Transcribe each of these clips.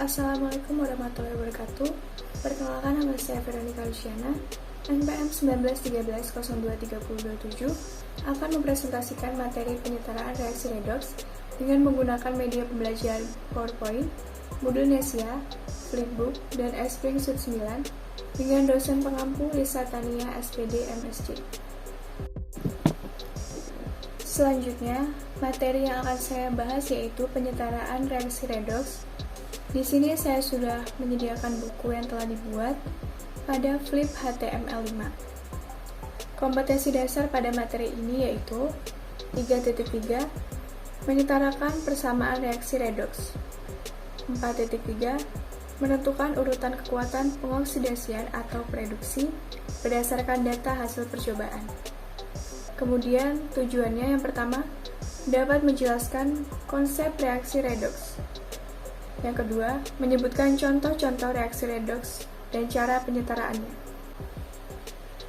Assalamualaikum warahmatullahi wabarakatuh. Perkenalkan, nama saya Veronica Luciana. NPM 1913-023027 akan mempresentasikan materi penyetaraan reaksi redoks dengan menggunakan media pembelajaran PowerPoint, modul Nesia, Flipbook, dan Esprit Sud 9 dengan dosen pengampu Lisa Tania, SPD, MSc. Selanjutnya, materi yang akan saya bahas yaitu penyetaraan reaksi redoks. Di sini saya sudah menyediakan buku yang telah dibuat pada Flip HTML5. Kompetensi dasar pada materi ini yaitu 3.3 menyetarakan persamaan reaksi redoks, 4.3 menentukan urutan kekuatan pengoksidasian atau reduksi berdasarkan data hasil percobaan. Kemudian tujuannya yang pertama dapat menjelaskan konsep reaksi redoks. Yang kedua, menyebutkan contoh-contoh reaksi redoks dan cara penyetaraannya.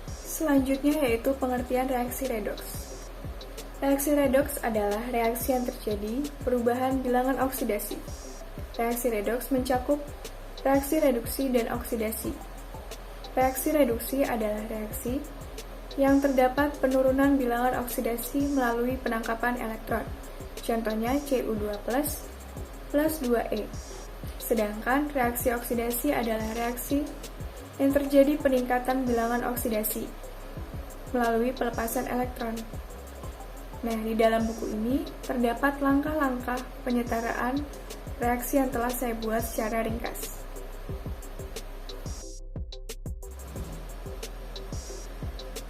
Selanjutnya yaitu pengertian reaksi redoks. Reaksi redoks adalah reaksi yang terjadi perubahan bilangan oksidasi. Reaksi redoks mencakup reaksi reduksi dan oksidasi. Reaksi reduksi adalah reaksi yang terdapat penurunan bilangan oksidasi melalui penangkapan elektron. Contohnya Cu2+ plus 2E. Sedangkan reaksi oksidasi adalah reaksi yang terjadi peningkatan bilangan oksidasi melalui pelepasan elektron. Nah, di dalam buku ini terdapat langkah-langkah penyetaraan reaksi yang telah saya buat secara ringkas.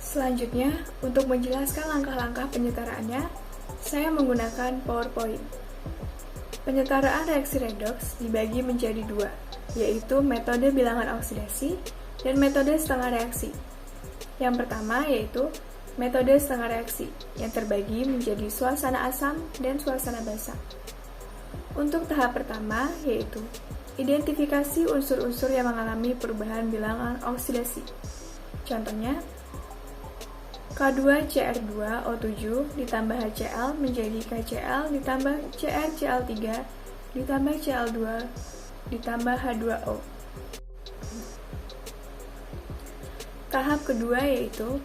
Selanjutnya, untuk menjelaskan langkah-langkah penyetaraannya, saya menggunakan PowerPoint. Penyetaraan reaksi redoks dibagi menjadi dua, yaitu metode bilangan oksidasi dan metode setengah reaksi. Yang pertama yaitu metode setengah reaksi, yang terbagi menjadi suasana asam dan suasana basa. Untuk tahap pertama yaitu identifikasi unsur-unsur yang mengalami perubahan bilangan oksidasi. Contohnya, K2Cr2O7 ditambah HCl menjadi KCl ditambah CrCl3 ditambah Cl2 ditambah H2O. Tahap kedua yaitu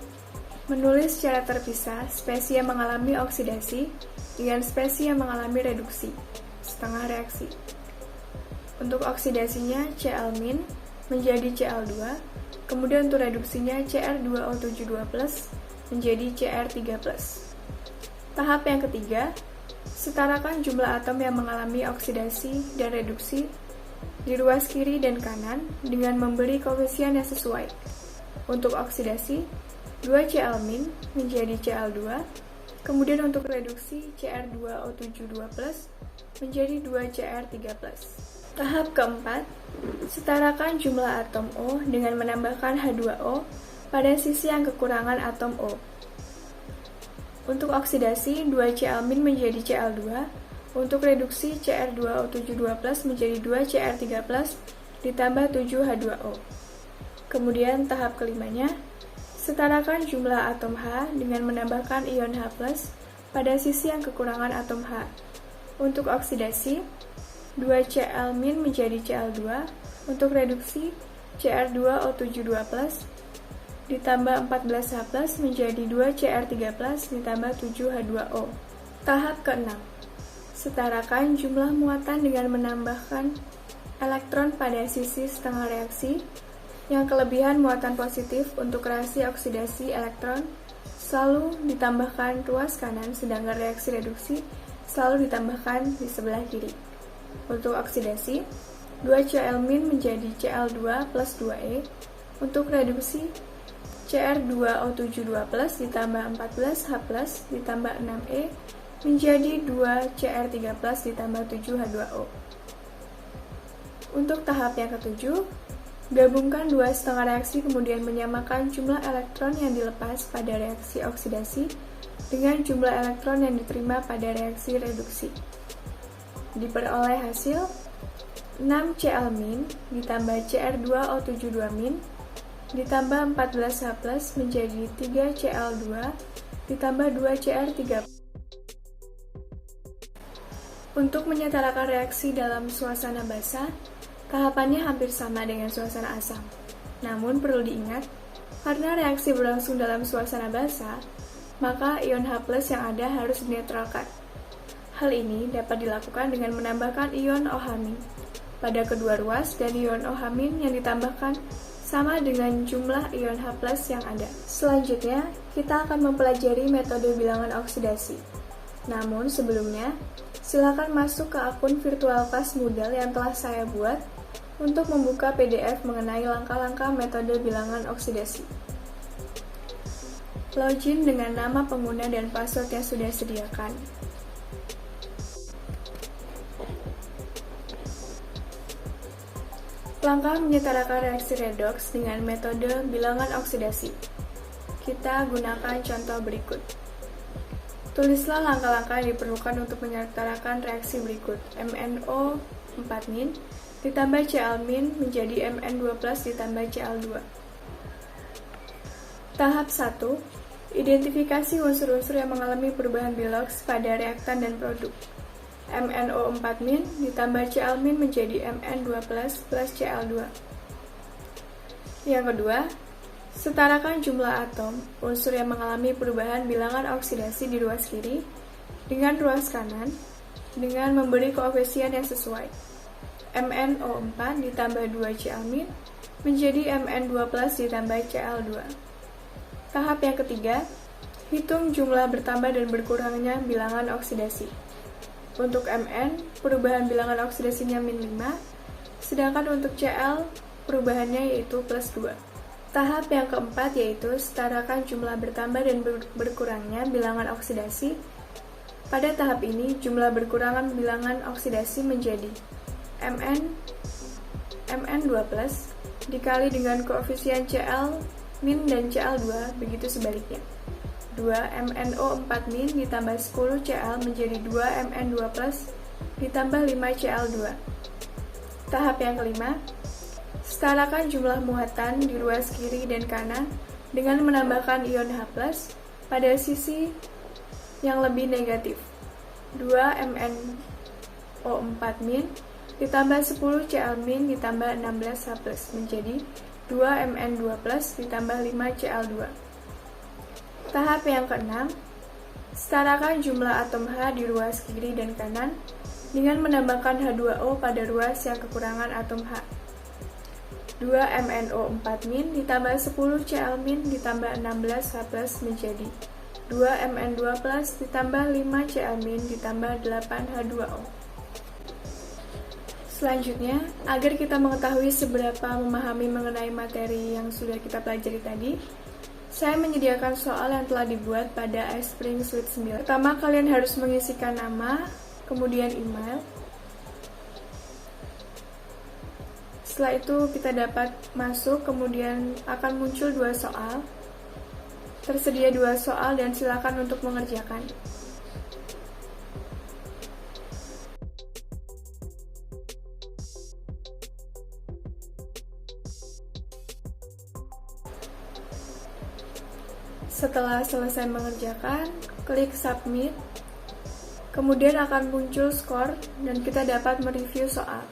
menulis secara terpisah spesies yang mengalami oksidasi dengan spesies yang mengalami reduksi, setengah reaksi. Untuk oksidasinya Cl- menjadi Cl2, kemudian untuk reduksinya Cr2O72+ menjadi Cr3+. Tahap yang ketiga, setarakan jumlah atom yang mengalami oksidasi dan reduksi di ruas kiri dan kanan dengan memberi koefisien yang sesuai. Untuk oksidasi, 2Cl- menjadi Cl2, kemudian untuk reduksi Cr2O72+ menjadi 2Cr3+. Tahap keempat, setarakan jumlah atom O dengan menambahkan H2O pada sisi yang kekurangan atom O. Untuk oksidasi, 2Cl- menjadi Cl2, untuk reduksi Cr2O72+ menjadi 2Cr3+ ditambah 7H2O. Kemudian tahap kelimanya, setarakan jumlah atom H dengan menambahkan ion H+ pada sisi yang kekurangan atom H. Untuk oksidasi, 2Cl- menjadi Cl2, untuk reduksi Cr2O72+ ditambah 14H+ menjadi 2Cr3+ ditambah 7H2O. Tahap ke-6, setarakan jumlah muatan dengan menambahkan elektron pada sisi setengah reaksi. Yang kelebihan muatan positif untuk reaksi oksidasi elektron selalu ditambahkan ruas kanan, sedangkan reaksi reduksi selalu ditambahkan di sebelah kiri. Untuk oksidasi, 2Cl- menjadi Cl2 plus 2E, untuk reduksi Cr2O72+ ditambah 14H+ ditambah 6E menjadi 2Cr3+ ditambah 7H2O. Untuk tahap yang ketujuh, gabungkan dua setengah reaksi kemudian menyamakan jumlah elektron yang dilepas pada reaksi oksidasi dengan jumlah elektron yang diterima pada reaksi reduksi. Diperoleh hasil 6Cl- ditambah Cr2O72- ditambah 14H+ menjadi 3Cl2 ditambah 2Cr3. Untuk menyetarakan reaksi dalam suasana basah, tahapannya hampir sama dengan suasana asam. Namun perlu diingat, karena reaksi berlangsung dalam suasana basah, maka ion H+ yang ada harus dinetralkan. Hal ini dapat dilakukan dengan menambahkan ion OH- pada kedua ruas dan ion OH- yang ditambahkan sama dengan jumlah ion H+ yang ada. Selanjutnya, kita akan mempelajari metode bilangan oksidasi. Namun sebelumnya, silakan masuk ke akun virtual class Moodle yang telah saya buat untuk membuka PDF mengenai langkah-langkah metode bilangan oksidasi. Login dengan nama pengguna dan password yang sudah disediakan. Langkah menyetarakan reaksi redoks dengan metode bilangan oksidasi. Kita gunakan contoh berikut. Tulislah langkah-langkah yang diperlukan untuk menyetarakan reaksi berikut. MnO4- ditambah Cl- menjadi Mn2+ ditambah Cl2. Tahap 1. Identifikasi unsur-unsur yang mengalami perubahan Bilox pada reaktan dan produk. MnO4- ditambah Cl- menjadi Mn2+ plus Cl2. Yang kedua, setarakan jumlah atom unsur yang mengalami perubahan bilangan oksidasi di ruas kiri dengan ruas kanan dengan memberi koefisien yang sesuai. MnO4 ditambah 2 Cl- menjadi Mn2+ ditambah Cl2. Tahap yang ketiga, hitung jumlah bertambah dan berkurangnya bilangan oksidasi. Untuk Mn, perubahan bilangan oksidasinya -5, sedangkan untuk Cl, perubahannya yaitu +2. Tahap yang keempat yaitu setarakan jumlah bertambah dan berkurangnya bilangan oksidasi. Pada tahap ini, jumlah berkurangan bilangan oksidasi menjadi Mn2+ dikali dengan koefisien Cl- dan Cl2, begitu sebaliknya. 2 MnO4- ditambah 10 Cl menjadi 2 Mn2+ ditambah 5 Cl2. Tahap yang kelima, setarakan jumlah muatan di ruas kiri dan kanan dengan menambahkan ion H+ pada sisi yang lebih negatif. 2 MnO4- ditambah 10 Cl- ditambah 16 H+ menjadi 2 Mn2+ ditambah 5 Cl2. Tahap yang keenam, setarakan jumlah atom H di ruas kiri dan kanan dengan menambahkan H2O pada ruas yang kekurangan atom H. 2 MnO4- ditambah 10 Cl- ditambah 16 H+ menjadi 2 Mn2+ ditambah 5 Cl- ditambah 8 H2O. Selanjutnya, agar kita mengetahui seberapa memahami mengenai materi yang sudah kita pelajari tadi, saya menyediakan soal yang telah dibuat pada iSpring Suite 9. Pertama, kalian harus mengisikan nama, kemudian email. Setelah itu kita dapat masuk, kemudian akan muncul 2 soal. Tersedia 2 soal dan silakan untuk mengerjakan. Setelah selesai mengerjakan, klik submit. Kemudian akan muncul skor dan kita dapat mereview soal.